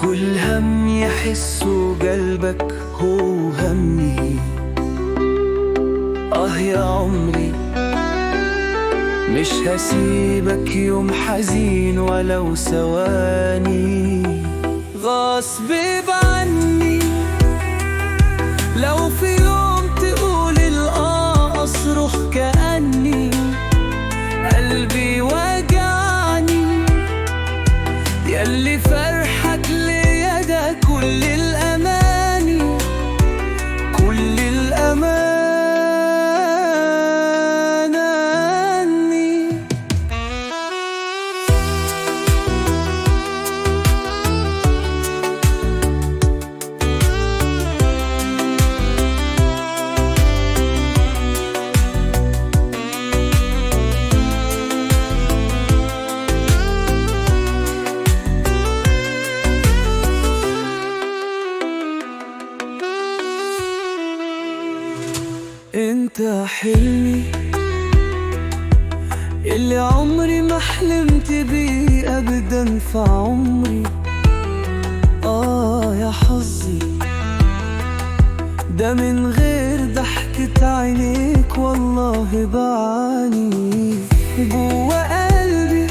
كل هم يحسه قلبك هو همي. يا عمري مش هسيبك يوم حزين ولو ثواني. غصب عني لو في يوم تقول أصرخ كأني قلبي وجعني. ياللي فرحك ليا ده كل الأماني، كل الأماني. انت حلمي اللي عمري ما حلمت بيه ابدا في عمري. يا حظي ده من غير ضحكة عينيك والله بعاني. جوا قلبي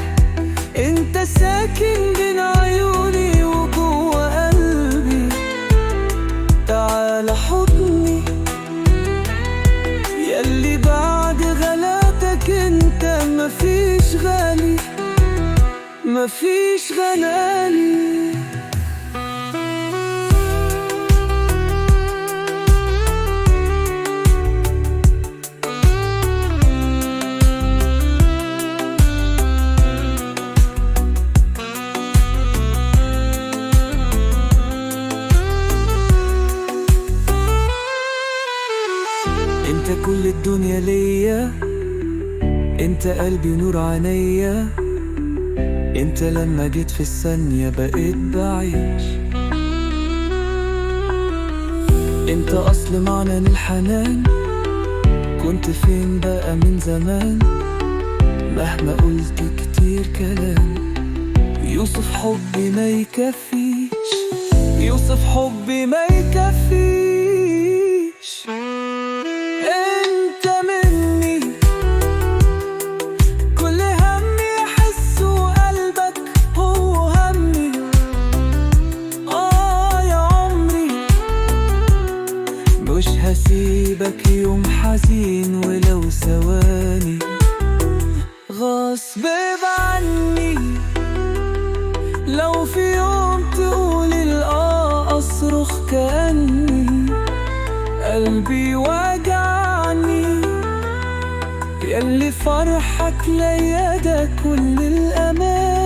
انت ساكن بين عيوني، وجوا قلبي تعال حضني. ياللي بعد غلاتك انت مفيش غالي، مفيش غلالي. انت كل الدنيا ليا، انت قلبي نور عينيا. انت لما جيت في الثانية بقيت بعيش. انت اصل معنى الحنان، كنت فين بقى من زمان؟ مهما قلت كتير كلام يوصف حبي ما يكفيش، يوصف حبي ما يكفيش. مش هسيبك يوم حزين ولو ثواني. غصب عني لو في يوم تقول أصرخ كأني قلبي وجعني. ياللي فرحك ليا ده كل الأمان.